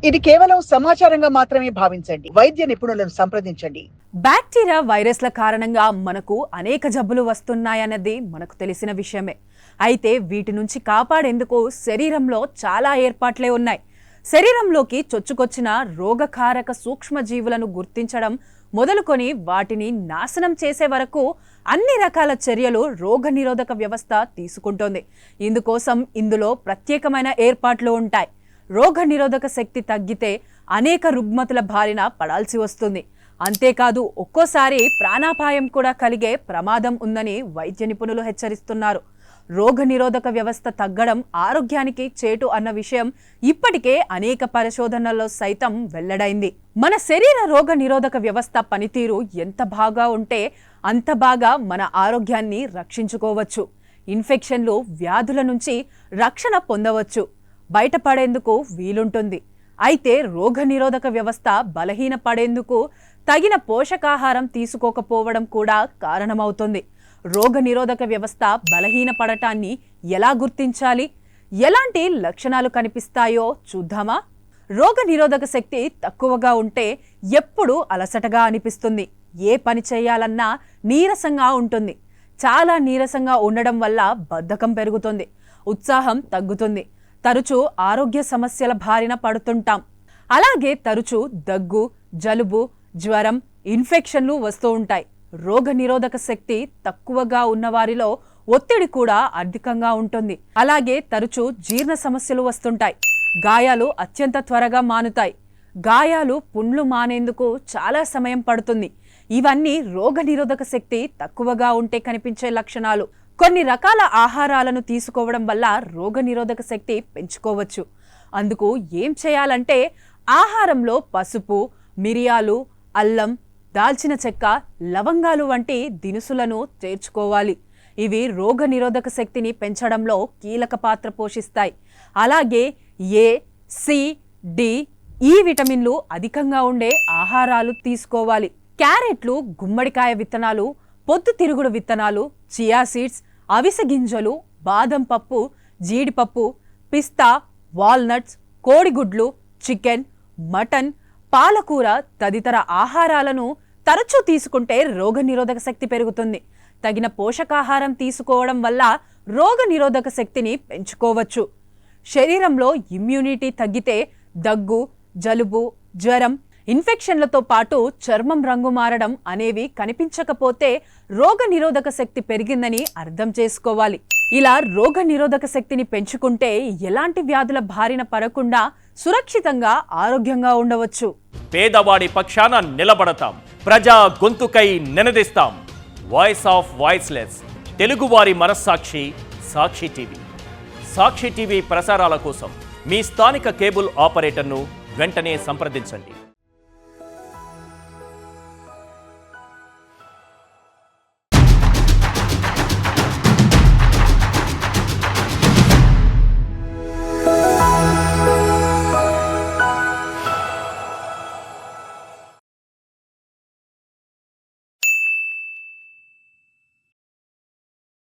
ఇది కేవలం సమాచారంగా మాత్రమే భావించండి. వైద్య నిపుణులను సంప్రదించండి. బ్యాక్టీరియా వైరస్ల కారణంగా మనకు అనేక జబ్బులు వస్తున్నాయన్నది మనకు తెలిసిన విషయమే. అయితే వీటి నుంచి కాపాడేందుకు శరీరంలో చాలా ఏర్పాట్లే ఉన్నాయి. శరీరంలోకి చొచ్చుకొచ్చిన రోగకారక సూక్ష్మజీవులను గుర్తించడం మొదలుకొని వాటిని నాశనం చేసే వరకు అన్ని రకాల చర్యలు రోగనిరోధక వ్యవస్థ తీసుకుంటోంది. ఇందుకోసం ఇందులో ప్రత్యేకమైన ఏర్పాట్లు ఉంటాయి. రోగనిరోధక శక్తి తగ్గితే అనేక రుగ్మతుల బారిన పడాల్సి వస్తుంది. అంతేకాదు ఒక్కోసారి ప్రాణాపాయం కూడా కలిగే ప్రమాదం ఉందని వైద్య నిపుణులు హెచ్చరిస్తున్నారు. రోగనిరోధక వ్యవస్థ తగ్గడం ఆరోగ్యానికి చేటు అన్న విషయం ఇప్పటికే అనేక పరిశోధనల్లో సైతం వెల్లడైంది. మన శరీర రోగనిరోధక వ్యవస్థ పనితీరు ఎంత బాగా ఉంటే అంత బాగా మన ఆరోగ్యాన్ని రక్షించుకోవచ్చు. ఇన్ఫెక్షన్లు, వ్యాధుల నుంచి రక్షణ పొందవచ్చు, బయటపడేందుకు వీలుంటుంది. అయితే రోగనిరోధక వ్యవస్థ బలహీనపడేందుకు తగిన పోషకాహారం తీసుకోకపోవడం కూడా కారణమవుతుంది. రోగనిరోధక వ్యవస్థ బలహీనపడటాన్ని ఎలా గుర్తించాలి, ఎలాంటి లక్షణాలు కనిపిస్తాయో చూద్దామా? రోగనిరోధక శక్తి తక్కువగా ఉంటే ఎప్పుడూ అలసటగా అనిపిస్తుంది. ఏ పని చేయాలన్నా నీరసంగా ఉంటుంది. చాలా నీరసంగా ఉండడం వల్ల బద్ధకం పెరుగుతుంది, ఉత్సాహం తగ్గుతుంది. తరచూ ఆరోగ్య సమస్యల బారిన పడుతుంటాం. అలాగే తరచూ దగ్గు, జలుబు, జ్వరం, ఇన్ఫెక్షన్లు వస్తూ ఉంటాయి. రోగనిరోధక శక్తి తక్కువగా ఉన్నవారిలో ఒత్తిడి కూడా అధికంగా ఉంటుంది. అలాగే తరచూ జీర్ణ సమస్యలు వస్తుంటాయి. గాయాలు అత్యంత త్వరగా మానుతాయి. గాయాలు, పుండ్లు మానేందుకు చాలా సమయం పడుతుంది. ఇవన్నీ రోగనిరోధక శక్తి తక్కువగా ఉంటే కనిపించే లక్షణాలు. కొన్ని రకాల ఆహారాలను తీసుకోవడం వల్ల రోగనిరోధక శక్తి పెంచుకోవచ్చు. అందుకు ఏం చేయాలంటే ఆహారంలో పసుపు, మిరియాలు, అల్లం, దాల్చిన చెక్క, లవంగాలు వంటి దినుసులను చేర్చుకోవాలి. ఇవి రోగనిరోధక శక్తిని పెంచడంలో కీలక పాత్ర పోషిస్తాయి. అలాగే ఏ, సి, డి, ఈ విటమిన్లు అధికంగా ఉండే ఆహారాలు తీసుకోవాలి. క్యారెట్లు, గుమ్మడికాయ విత్తనాలు, పొద్దుతిరుగుడు విత్తనాలు, చియా సీడ్స్, అవిసె గింజలు, బాదం పప్పు, జీడిపప్పు, పిస్తా, వాల్నట్స్, కోడిగుడ్లు, చికెన్, మటన్, పాలకూర తదితర ఆహారాలను తరచూ తీసుకుంటే రోగనిరోధక శక్తి పెరుగుతుంది. తగిన పోషకాహారం తీసుకోవడం వల్ల రోగనిరోధక శక్తిని పెంచుకోవచ్చు. శరీరంలో ఇమ్యూనిటీ తగ్గితే దగ్గు, జలుబు, జ్వరం, ఇన్ఫెక్షన్లతో పాటు చర్మం రంగు మారడం అనేవి కనిపించకపోతే రోగనిరోధక శక్తి పెరిగిందని అర్థం చేసుకోవాలి. ఇలా రోగనిరోధక శక్తిని పెంచుకుంటే ఎలాంటి వ్యాధుల బారిన పడకుండా సురక్షితంగా, ఆరోగ్యంగా ఉండవచ్చు. పేదవాడి పక్షాన నిలబడతాం, ప్రజా గొంతుకై నినదిస్తాం. వాయిస్ ఆఫ్ వాయిస్లెస్, తెలుగువారి మనస్సాక్షి, సాక్షి టీవీ. సాక్షి టీవీ ప్రసారాల కోసం మీ స్థానిక కేబుల్ ఆపరేటర్ను వెంటనే సంప్రదించండి.